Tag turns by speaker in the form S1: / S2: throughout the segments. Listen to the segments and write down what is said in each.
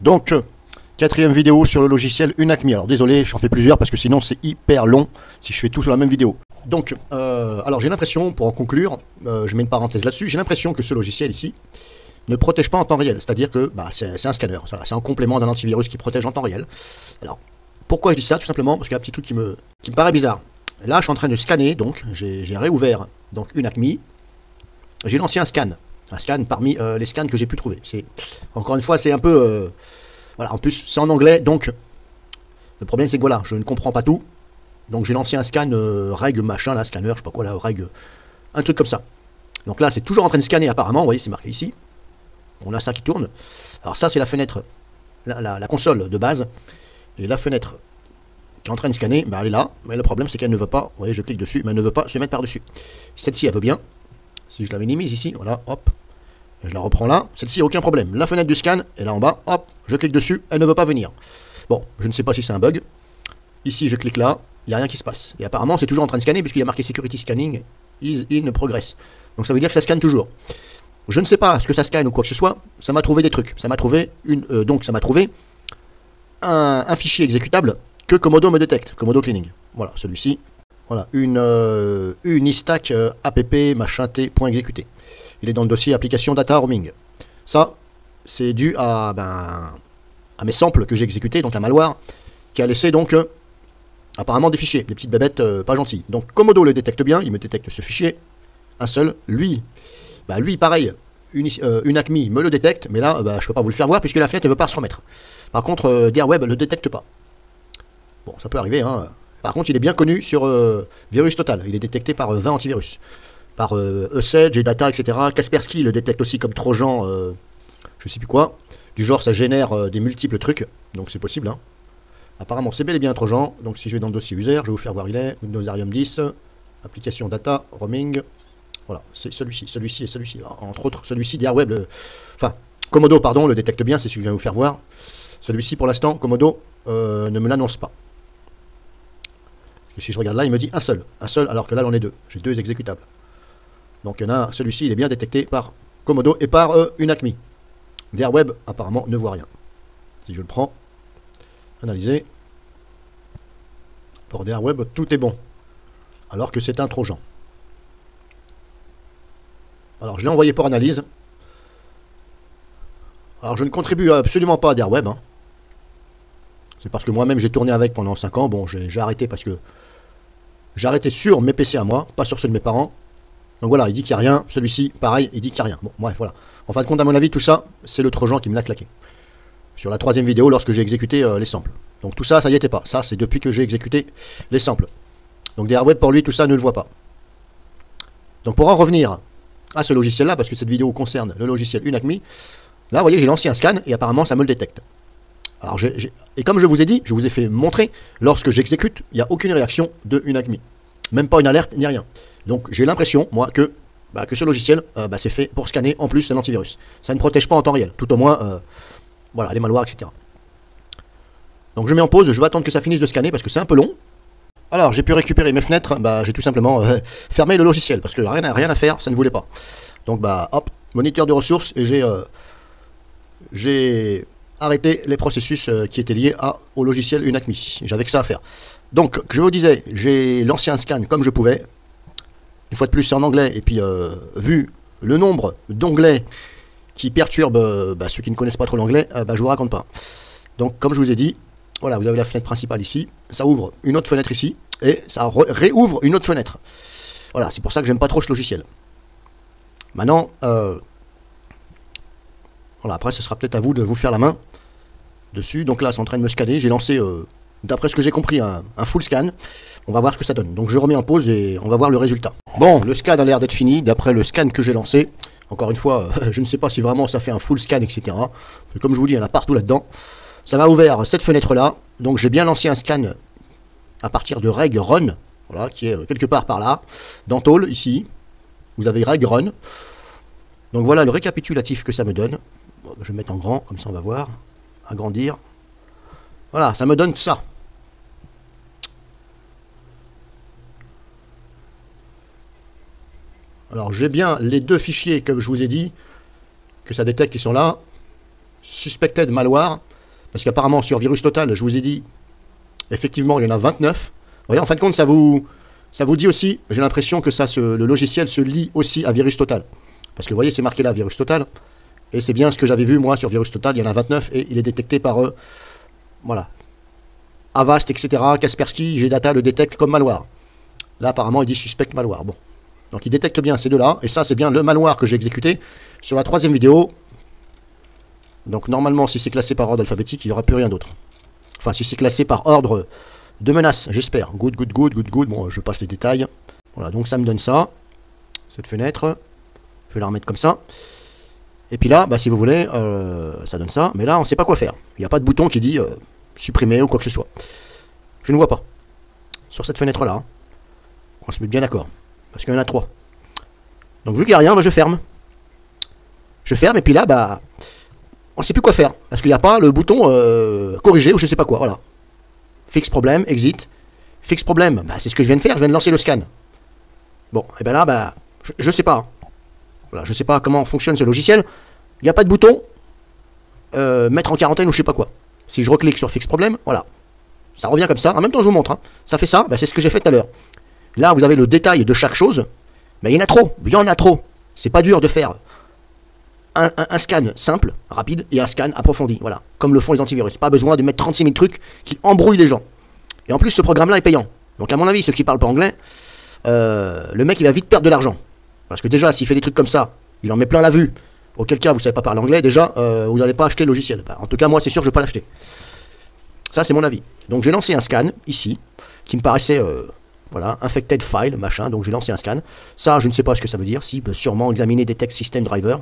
S1: Donc, quatrième vidéo sur le logiciel Unacmi. Alors désolé, j'en fais plusieurs parce que sinon c'est hyper long si je fais tout sur la même vidéo. Donc, alors j'ai l'impression, pour en conclure, je mets une parenthèse là-dessus, j'ai l'impression que ce logiciel ici ne protège pas en temps réel. C'est-à-dire que c'est un scanner, c'est un complément d'un antivirus qui protège en temps réel. Alors, pourquoi je dis ça? Tout simplement parce qu'il y a un petit truc qui me paraît bizarre. Là, je suis en train de scanner, donc j'ai réouvert donc Unacmi. J'ai lancé un scan parmi les scans que j'ai pu trouver. Encore une fois, c'est un peu... voilà, en plus, c'est en anglais, donc le problème, c'est que voilà, je ne comprends pas tout. Donc, j'ai lancé un scan reg machin, là, scanner, je sais pas quoi, là, reg, un truc comme ça. Donc là, c'est toujours en train de scanner, apparemment. Vous voyez, c'est marqué ici. On a ça qui tourne. Alors ça, c'est la fenêtre, la console de base. Et la fenêtre qui est en train de scanner, elle est là. Mais le problème, c'est qu'elle ne veut pas, vous voyez, je clique dessus, mais elle ne veut pas se mettre par-dessus. Celle-ci, elle veut bien. Si je l'avais mise ici, voilà, hop. Je la reprends là. Celle-ci, aucun problème. La fenêtre du scan est là en bas. Hop, je clique dessus. Elle ne veut pas venir. Bon, je ne sais pas si c'est un bug. Ici, je clique là. Il n'y a rien qui se passe. Et apparemment, c'est toujours en train de scanner puisqu'il y a marqué Security Scanning is in progress. Donc ça veut dire que ça scanne toujours. Je ne sais pas ce que ça scanne ou quoi que ce soit. Ça m'a trouvé des trucs. Ça m'a trouvé un fichier exécutable que Comodo me détecte. Comodo Cleaning. Voilà, celui-ci. Voilà, une istack app machin t.exécuté. Il est dans le dossier application data roaming. Ça, c'est dû à mes samples que j'ai exécutés, donc un malware qui a laissé donc apparemment des fichiers, des petites bébêtes pas gentilles. Donc Comodo le détecte bien, il me détecte ce fichier, un seul. Lui, pareil, Unacmi me le détecte, mais là, je peux pas vous le faire voir puisque la fenêtre ne veut pas se remettre. Par contre, DiarWeb ne le détecte pas. Bon, ça peut arriver, hein. Par contre, il est bien connu sur Virus Total. Il est détecté par 20 antivirus. Par Usage et Data, etc. Kaspersky le détecte aussi comme Trojan, je sais plus quoi. Du genre, ça génère des multiples trucs. Donc c'est possible, hein. Apparemment, c'est bel et bien un Trojan. Donc si je vais dans le dossier user, je vais vous faire voir où il est. Windows Arium 10, application Data, Roaming. Voilà, c'est celui-ci et celui-ci. Entre autres, celui-ci, DiarWeb, Comodo, pardon, le détecte bien, c'est celui que je viens vous faire voir. Celui-ci, pour l'instant, Comodo ne me l'annonce pas. Et si je regarde là, il me dit un seul, alors que là, j'en ai deux. J'ai deux exécutables. Donc, il y en a, celui-ci, il est bien détecté par Comodo et par Unacmi. DiarWeb, apparemment, ne voit rien. Si je le prends, analyser. Pour DiarWeb, tout est bon. Alors que c'est un Trojan. Alors, je l'ai envoyé pour analyse. Alors, je ne contribue absolument pas à DiarWeb. Hein. C'est parce que moi-même, j'ai tourné avec pendant 5 ans. Bon, j'ai arrêté parce que j'ai arrêté sur mes PC à moi, pas sur ceux de mes parents. Donc voilà, il dit qu'il n'y a rien. Celui-ci, pareil, il dit qu'il n'y a rien. Bon, bref, voilà. En fin de compte, à mon avis, tout ça, c'est le Trojan qui me l'a claqué. Sur la 3e vidéo, lorsque j'ai exécuté les samples. Donc tout ça, ça y était pas. Ça, c'est depuis que j'ai exécuté les samples. Donc DiarWeb, pour lui, tout ça ne le voit pas. Donc pour en revenir à ce logiciel-là, parce que cette vidéo concerne le logiciel Unacmi, là, vous voyez, j'ai lancé un scan et apparemment, ça me le détecte. Alors, et comme je vous ai dit, je vous ai fait montrer, lorsque j'exécute, il n'y a aucune réaction de Unacmi. Même pas une alerte, ni rien. Donc, j'ai l'impression, moi, que ce logiciel, c'est fait pour scanner, en plus, un antivirus. Ça ne protège pas en temps réel. Tout au moins, voilà, les malwares, etc. Donc, je mets en pause, je vais attendre que ça finisse de scanner, parce que c'est un peu long. Alors, j'ai pu récupérer mes fenêtres, j'ai tout simplement fermé le logiciel, parce que rien à faire, ça ne voulait pas. Donc, hop, moniteur de ressources, et j'ai arrêté les processus qui étaient liés au logiciel Unacmi. J'avais que ça à faire. Donc, je vous disais, j'ai lancé un scan comme je pouvais. Une fois de plus, c'est en anglais. Et puis, vu le nombre d'onglets qui perturbent ceux qui ne connaissent pas trop l'anglais, je vous raconte pas. Donc, comme je vous ai dit, voilà, vous avez la fenêtre principale ici. Ça ouvre une autre fenêtre ici. Et ça réouvre une autre fenêtre. Voilà, c'est pour ça que j'aime pas trop ce logiciel. Maintenant, voilà, après, ce sera peut-être à vous de vous faire la main dessus. Donc là, c'est en train de me scanner. J'ai lancé, d'après ce que j'ai compris, un full scan. On va voir ce que ça donne. Donc je remets en pause et on va voir le résultat. Bon, le scan a l'air d'être fini. D'après le scan que j'ai lancé, encore une fois, je ne sais pas si vraiment ça fait un full scan, etc. Comme je vous dis, il y en a partout là-dedans. Ça m'a ouvert cette fenêtre-là. Donc j'ai bien lancé un scan à partir de reg run, voilà, qui est quelque part par là. Dans Tall, ici, vous avez reg run. Donc voilà le récapitulatif que ça me donne. Bon, je vais mettre en grand, comme ça on va voir. Agrandir. Voilà, ça me donne ça. Alors j'ai bien les deux fichiers, comme je vous ai dit, que ça détecte, ils sont là. Suspected malware. Parce qu'apparemment, sur Virus Total, je vous ai dit, effectivement, il y en a 29. Vous voyez, en fin de compte, ça vous dit aussi, j'ai l'impression que le logiciel se lie aussi à Virus Total. Parce que vous voyez, c'est marqué là, Virus Total. Et c'est bien ce que j'avais vu, moi, sur Virus Total. Il y en a 29 et il est détecté par, voilà, Avast, etc. Kaspersky, Gdata le détecte comme malware. Là, apparemment, il dit suspect malware. Bon. Donc, il détecte bien ces deux-là. Et ça, c'est bien le malware que j'ai exécuté sur la 3e vidéo. Donc, normalement, si c'est classé par ordre alphabétique, il n'y aura plus rien d'autre. Enfin, si c'est classé par ordre de menace, j'espère. Good. Bon, je passe les détails. Voilà, donc ça me donne ça. Cette fenêtre. Je vais la remettre comme ça. Et puis là, bah, si vous voulez, ça donne ça. Mais là, on ne sait pas quoi faire. Il n'y a pas de bouton qui dit supprimer ou quoi que ce soit. Je ne vois pas. Sur cette fenêtre-là. Hein. On se met bien d'accord. Parce qu'il y en a 3. Donc vu qu'il n'y a rien, bah, je ferme. Je ferme et puis là, bah, on ne sait plus quoi faire. Parce qu'il n'y a pas le bouton corriger ou je ne sais pas quoi. Voilà. Fixe problème, exit. Fixe problème, bah, c'est ce que je viens de faire. Je viens de lancer le scan. Bon, et bien là, bah, je ne sais pas. Voilà, je ne sais pas comment fonctionne ce logiciel. Il n'y a pas de bouton mettre en quarantaine ou je sais pas quoi. Si je reclique sur fixe problème, voilà. Ça revient comme ça. En même temps, je vous montre. Hein. Ça fait ça, bah, c'est ce que j'ai fait tout à l'heure. Là, vous avez le détail de chaque chose. Mais il y en a trop. Il y en a trop. C'est pas dur de faire un scan simple, rapide, et un scan approfondi. Voilà. Comme le font les antivirus. Pas besoin de mettre 36 000 trucs qui embrouillent les gens. Et en plus, ce programme-là est payant. Donc, à mon avis, ceux qui parlent pas anglais, le mec, il va vite perdre de l'argent. Parce que déjà, s'il fait des trucs comme ça, il en met plein la vue. Auquel cas, vous savez pas parler anglais, déjà, vous n'allez pas acheter le logiciel. Bah, en tout cas, moi, c'est sûr que je ne vais pas l'acheter. Ça, c'est mon avis. Donc, j'ai lancé un scan, ici, qui me paraissait... voilà, infected file, machin, donc j'ai lancé un scan. Ça, je ne sais pas ce que ça veut dire. Si, bah, sûrement examiner detect system driver.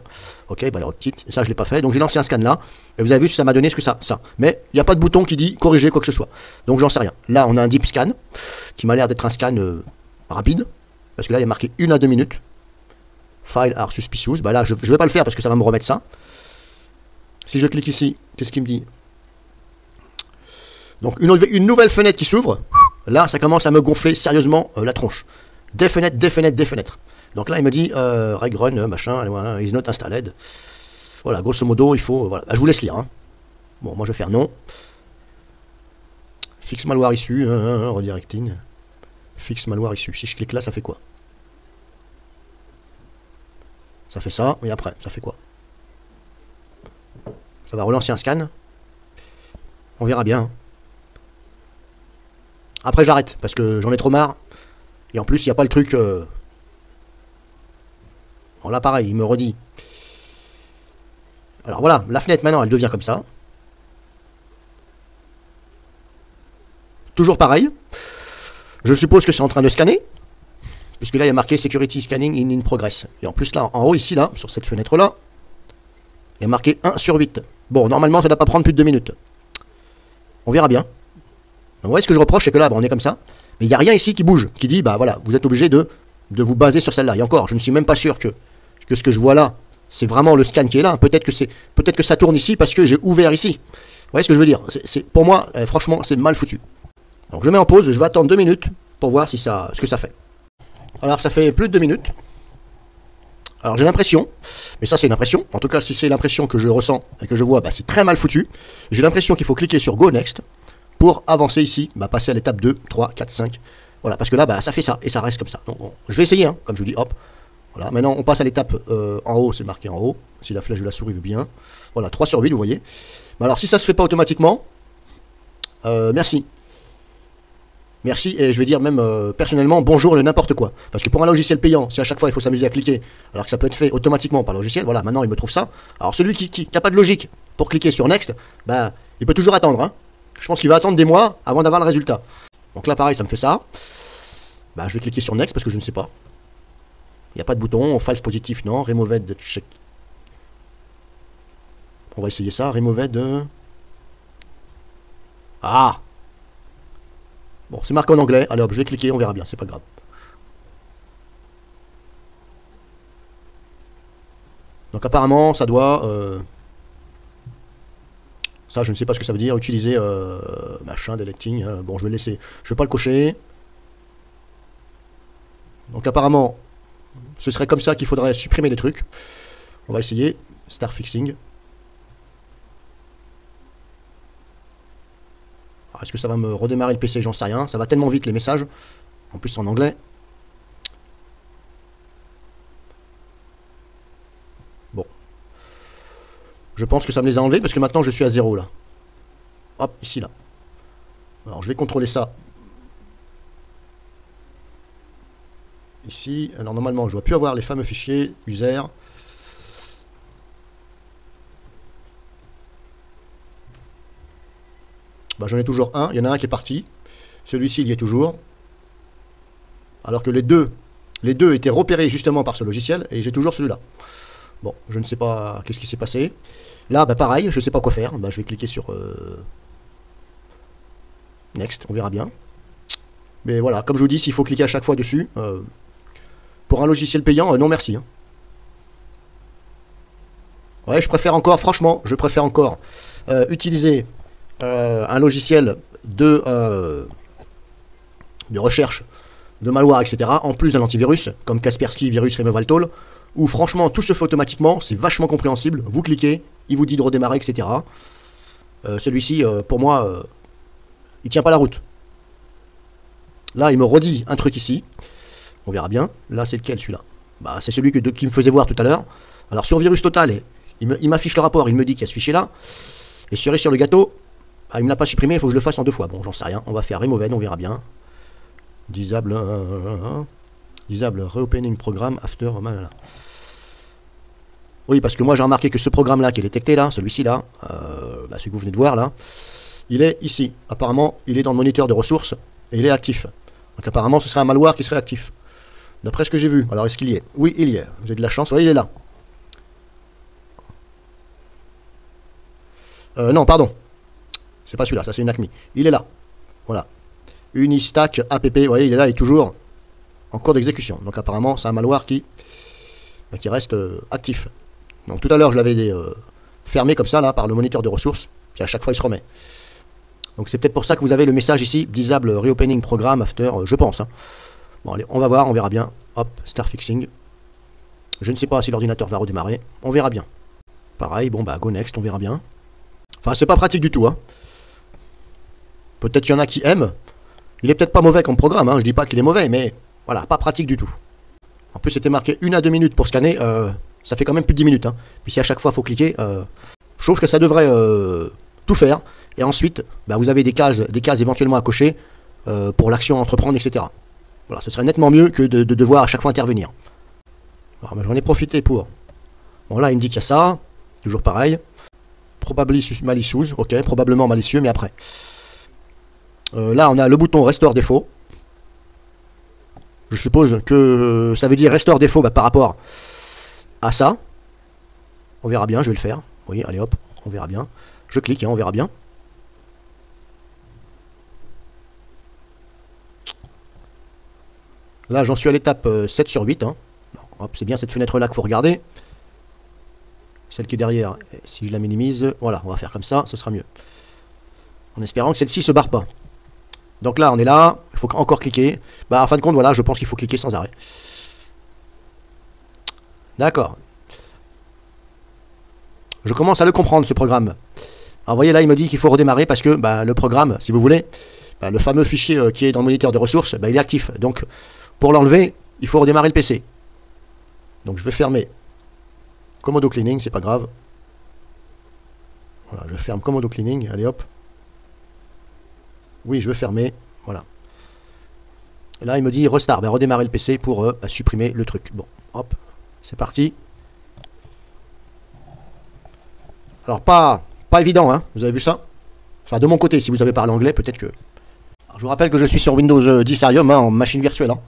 S1: Ok, bah, ça, je ne l'ai pas fait. Donc j'ai lancé un scan là. Et vous avez vu, ça m'a donné ce que ça. Mais il n'y a pas de bouton qui dit corriger quoi que ce soit. Donc j'en sais rien. Là, on a un deep scan, qui m'a l'air d'être un scan rapide. Parce que là, il y a marqué 1 à 2 minutes. File are suspicious. Bah là, je ne vais pas le faire parce que ça va me remettre ça. Si je clique ici, qu'est-ce qu'il me dit? Donc une nouvelle fenêtre qui s'ouvre. Là, ça commence à me gonfler sérieusement la tronche. Des fenêtres, des fenêtres, des fenêtres. Donc là, il me dit reg run, machin, is not installed. Voilà, grosso modo, il faut... voilà. Je vous laisse lire. Hein. Bon, moi, je vais faire non. Fixe malware issu, redirecting. Fixe malware issu. Si je clique là, ça fait quoi? Ça fait ça, et après, ça fait quoi? Ça va relancer un scan. On verra bien. Après j'arrête, parce que j'en ai trop marre. Et en plus, il n'y a pas le truc... Bon, là, pareil, il me redit. Alors voilà, la fenêtre, maintenant, elle devient comme ça. Toujours pareil. Je suppose que c'est en train de scanner. Puisque là, il y a marqué Security Scanning in progress. Et en plus, là, en haut, ici, là, sur cette fenêtre-là, il y a marqué 1 sur 8. Bon, normalement, ça ne doit pas prendre plus de 2 minutes. On verra bien. Vous voyez, ce que je reproche, c'est que là, bah, on est comme ça. Mais il n'y a rien ici qui bouge, qui dit, bah voilà, vous êtes obligé de vous baser sur celle-là. Et encore, je ne suis même pas sûr que ce que je vois là, c'est vraiment le scan qui est là. Peut-être que ça tourne ici parce que j'ai ouvert ici. Vous voyez ce que je veux dire? Pour moi, franchement, c'est mal foutu. Donc je mets en pause, je vais attendre 2 minutes pour voir ce que ça fait. Alors ça fait plus de 2 minutes. Alors j'ai l'impression, mais ça c'est une impression, en tout cas si c'est l'impression que je ressens et que je vois, bah, c'est très mal foutu. J'ai l'impression qu'il faut cliquer sur Go Next pour avancer ici, bah, passer à l'étape 2, 3, 4, 5. Voilà, parce que là, bah, ça fait ça, et ça reste comme ça. Donc je vais essayer, hein, comme je vous dis, hop. Voilà, maintenant on passe à l'étape en haut, c'est marqué en haut, si la flèche de la souris veut bien. Voilà, 3 sur 8, vous voyez. Bah, alors si ça se fait pas automatiquement, merci. Merci, et je vais dire même personnellement bonjour le n'importe quoi. Parce que pour un logiciel payant, si à chaque fois il faut s'amuser à cliquer, alors que ça peut être fait automatiquement par le logiciel, voilà, maintenant il me trouve ça. Alors celui qui n'a pas de logique pour cliquer sur Next, bah, il peut toujours attendre. Hein. Je pense qu'il va attendre des mois avant d'avoir le résultat. Donc là pareil, ça me fait ça. Bah, je vais cliquer sur Next parce que je ne sais pas. Il n'y a pas de bouton, false positif, non, removed check. On va essayer ça, removed... Ah! Bon, c'est marqué en anglais. Allez hop, je vais cliquer, on verra bien, c'est pas grave. Donc apparemment, ça doit... ça, je ne sais pas ce que ça veut dire. Utiliser machin, deleting. Bon, je vais le laisser. Je vais pas le cocher. Donc apparemment, ce serait comme ça qu'il faudrait supprimer les trucs. On va essayer. Start fixing. Alors, est-ce que ça va me redémarrer le PC? J'en sais rien. Ça va tellement vite les messages. En plus en anglais. Bon. Je pense que ça me les a enlevés parce que maintenant je suis à 0 là. Hop, ici là. Alors je vais contrôler ça. Ici. Alors normalement je dois plus avoir les fameux fichiers user. Bah, j'en ai toujours un. Il y en a un qui est parti. Celui-ci il y est toujours. Alors que les deux étaient repérés justement par ce logiciel et j'ai toujours celui-là. Bon, je ne sais pas qu'est-ce qui s'est passé. Là, bah pareil, je ne sais pas quoi faire. Bah, je vais cliquer sur Next, on verra bien. Mais voilà, comme je vous dis, s'il faut cliquer à chaque fois dessus, pour un logiciel payant, non merci. Hein. Ouais, je préfère encore, franchement, je préfère encore utiliser un logiciel de recherche de malware, etc., en plus d'un antivirus, comme Kaspersky, Virus, Removal Tool, où franchement tout se fait automatiquement, c'est vachement compréhensible, vous cliquez, il vous dit de redémarrer, etc. Celui-ci, pour moi, il tient pas la route. Là, il me redit un truc ici, on verra bien. Là, c'est lequel celui-là? Bah, c'est celui qui me faisait voir tout à l'heure. Alors sur Virus Total, il m'affiche le rapport, il me dit qu'il y a ce fichier-là, et cerise sur le gâteau, ah, il me l'a pas supprimé, il faut que je le fasse en 2 fois. Bon, j'en sais rien, on va faire Remove, on verra bien. Disable, disable reopening program after. Oui, parce que moi j'ai remarqué que ce programme-là qui est détecté là, celui-ci là, celui que vous venez de voir là, il est ici. Apparemment, il est dans le moniteur de ressources et il est actif. Donc apparemment, ce serait un malware qui serait actif. D'après ce que j'ai vu. Alors est-ce qu'il y est? Oui, il y est. Vous avez de la chance. Oui, il est là. Non, pardon. C'est pas celui-là, ça c'est une ACMI. Il est là. Voilà. Unistack app, vous voyez, il est là, il est toujours en cours d'exécution. Donc apparemment, c'est un malware qui reste actif. Donc tout à l'heure, je l'avais fermé comme ça, là, par le moniteur de ressources, puis à chaque fois, il se remet. Donc c'est peut-être pour ça que vous avez le message ici, Disable Reopening Program After, je pense. Hein. Bon, allez, on va voir, on verra bien. Hop, Start Fixing. Je ne sais pas si l'ordinateur va redémarrer, on verra bien. Pareil, bon, bah, Go Next, on verra bien. Enfin, c'est pas pratique du tout, hein. Peut-être qu'il y en a qui aiment. Il est peut-être pas mauvais comme programme, hein. Je dis pas qu'il est mauvais, mais voilà, pas pratique du tout. En plus, c'était marqué 1 à 2 minutes pour scanner, ça fait quand même plus de 10 minutes. Hein. Puis si à chaque fois il faut cliquer, je trouve que ça devrait tout faire. Et ensuite, bah, vous avez des cases éventuellement à cocher pour l'action à entreprendre, etc. Voilà, ce serait nettement mieux que de devoir à chaque fois intervenir. Alors, bah, j'en ai profité pour... Bon, là, il me dit qu'il y a ça, toujours pareil. Probably malicious, ok, probablement malicieux, mais après. Là, on a le bouton Restore Défaut. Je suppose que ça veut dire Restore Défaut par rapport à ça. On verra bien, je vais le faire. Oui, allez hop, on verra bien. Je clique et on verra bien. Là, j'en suis à l'étape 7 sur 8. Hein. C'est bien cette fenêtre-là qu'il faut regarder. Celle qui est derrière, si je la minimise, voilà, on va faire comme ça, ce sera mieux. En espérant que celle-ci ne se barre pas. Donc là, on est là, il faut encore cliquer. Bah, en fin de compte, voilà, je pense qu'il faut cliquer sans arrêt. D'accord. Je commence à le comprendre, ce programme. Alors, vous voyez, là, il me dit qu'il faut redémarrer parce que bah, le programme, si vous voulez, bah, le fameux fichier qui est dans le moniteur de ressources, bah, il est actif. Donc, pour l'enlever, il faut redémarrer le PC. Donc, je vais fermer Comodo Cleaning, c'est pas grave. Voilà, je ferme Comodo Cleaning, allez hop. Oui, je veux fermer, voilà. Et là, il me dit restart, ben, redémarrer le PC pour supprimer le truc. Bon, hop, c'est parti. Alors, pas évident, hein, vous avez vu ça? Enfin, de mon côté, si vous avez parlé anglais, peut-être que... Alors, je vous rappelle que je suis sur Windows 10 Arium, hein, en machine virtuelle. Hein.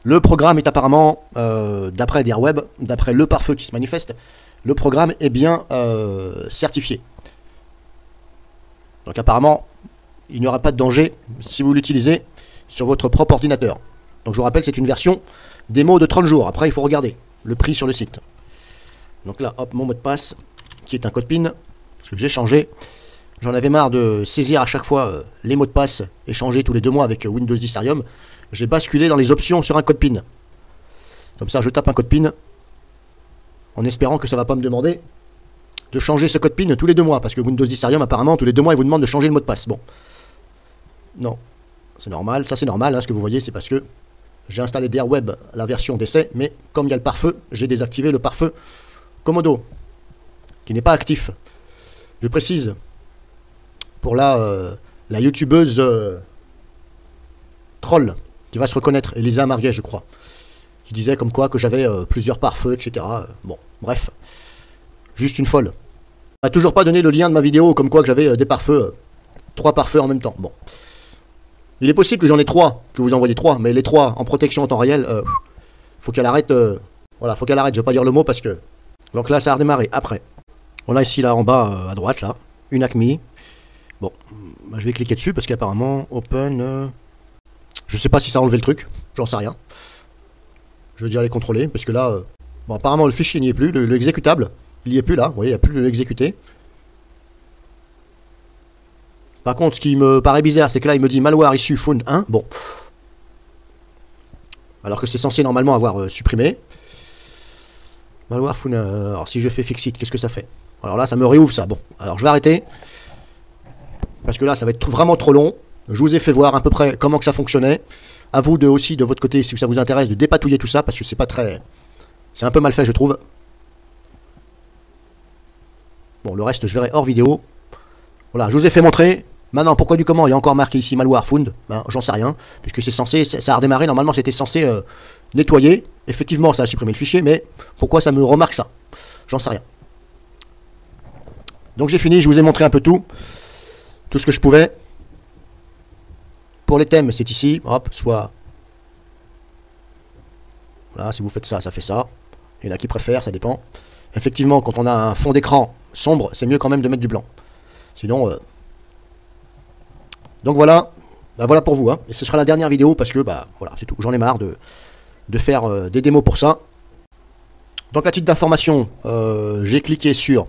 S1: Le programme est apparemment, d'après DiarWeb, d'après le pare-feu qui se manifeste, le programme est bien certifié. Donc apparemment, il n'y aura pas de danger si vous l'utilisez sur votre propre ordinateur. Donc je vous rappelle, c'est une version démo de 30 jours. Après, il faut regarder le prix sur le site. Donc là, hop, mon mot de passe, qui est un code PIN, parce que j'ai changé. J'en avais marre de saisir à chaque fois les mots de passe et changer tous les 2 mois avec Windows 10 Arium. J'ai basculé dans les options sur un code PIN. Comme ça, je tape un code PIN en espérant que ça ne va pas me demander de changer ce code PIN tous les 2 mois. Parce que Windows 10 Arium, apparemment, tous les 2 mois, il vous demande de changer le mot de passe. Bon. Non. C'est normal. Ça, c'est normal. Hein, ce que vous voyez, c'est parce que j'ai installé DRWeb la version d'essai. Mais comme il y a le pare-feu, j'ai désactivé le pare-feu Komodo, qui n'est pas actif. Je précise, pour la youtubeuse troll, qui va se reconnaître, Elisa Marguet, je crois, qui disait comme quoi que j'avais plusieurs pare-feux, etc. Bon, bref. Juste une folle. Elle m'a toujours pas donné le lien de ma vidéo, comme quoi que j'avais des pare-feux, 3 pare-feux en même temps. Bon. Il est possible que j'en ai 3, que vous envoyez 3, mais les 3 en protection en temps réel, faut qu'elle arrête. Voilà, faut qu'elle arrête, je vais pas dire le mot parce que. Donc là, ça a redémarré après. On a ici, là, en bas, à droite, là, une Acme. Bon, bah, je vais cliquer dessus parce qu'apparemment, open. Je sais pas si ça a enlevé le truc, j'en sais rien. Je vais dire les contrôler parce que là, bon, apparemment, le fichier n'y est plus, le exécutable, il n'y est plus là, vous voyez, il n'y a plus l'exécuter. Par contre, ce qui me paraît bizarre, c'est que là, il me dit malware issue found 1. Bon. Alors que c'est censé normalement avoir supprimé. Malware found 1. Alors, si je fais fixit, qu'est-ce que ça fait? Alors là, ça me réouvre ça. Bon, alors je vais arrêter. Parce que là, ça va être vraiment trop long. Je vous ai fait voir à peu près comment que ça fonctionnait. À vous de aussi, de votre côté, si ça vous intéresse, de dépatouiller tout ça. Parce que c'est pas très... C'est un peu mal fait, je trouve. Bon, le reste, je verrai hors vidéo. Voilà, je vous ai fait montrer. Maintenant, pourquoi du comment il y a encore marqué ici malware found? Ben, j'en sais rien, puisque c'est censé, ça a redémarré. Normalement, c'était censé nettoyer. Effectivement, ça a supprimé le fichier, mais pourquoi ça me remarque ça? J'en sais rien. Donc j'ai fini, je vous ai montré un peu tout ce que je pouvais. Pour les thèmes, c'est ici, hop, soit... Voilà, si vous faites ça, ça fait ça. Il y en a qui préfèrent, ça dépend. Effectivement, quand on a un fond d'écran sombre, c'est mieux quand même de mettre du blanc. Sinon... Donc voilà, bah voilà pour vous, hein. Et ce sera la dernière vidéo parce que, bah voilà, c'est tout. J'en ai marre de faire des démos pour ça. Donc à titre d'information, j'ai cliqué sur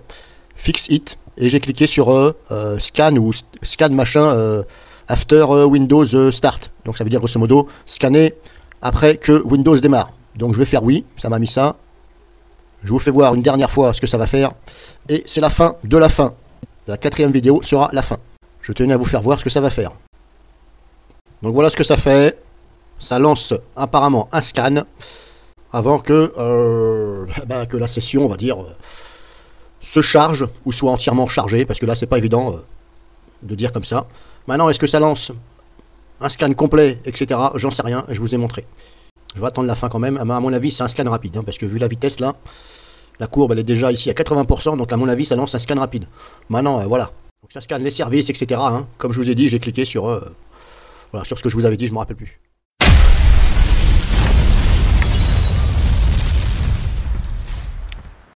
S1: Fix It et j'ai cliqué sur Scan ou Scan machin After Windows Start. Donc ça veut dire grosso modo scanner après que Windows démarre. Donc je vais faire oui, ça m'a mis ça. Je vous fais voir une dernière fois ce que ça va faire. Et c'est la fin de la fin. La 4e vidéo sera la fin. Je tenais à vous faire voir ce que ça va faire. Donc voilà ce que ça fait. Ça lance apparemment un scan avant que la session, on va dire, se charge ou soit entièrement chargée. Parce que là, c'est pas évident de dire comme ça. Maintenant, est-ce que ça lance un scan complet, etc. J'en sais rien, je vous ai montré. Je vais attendre la fin quand même. À mon avis, c'est un scan rapide. Hein, parce que vu la vitesse là, la courbe elle est déjà ici à 80%. Donc à mon avis, ça lance un scan rapide. Maintenant, voilà. Donc ça scanne les services, etc. Hein. Comme je vous ai dit, j'ai cliqué sur, voilà, sur ce que je vous avais dit, je ne me rappelle plus.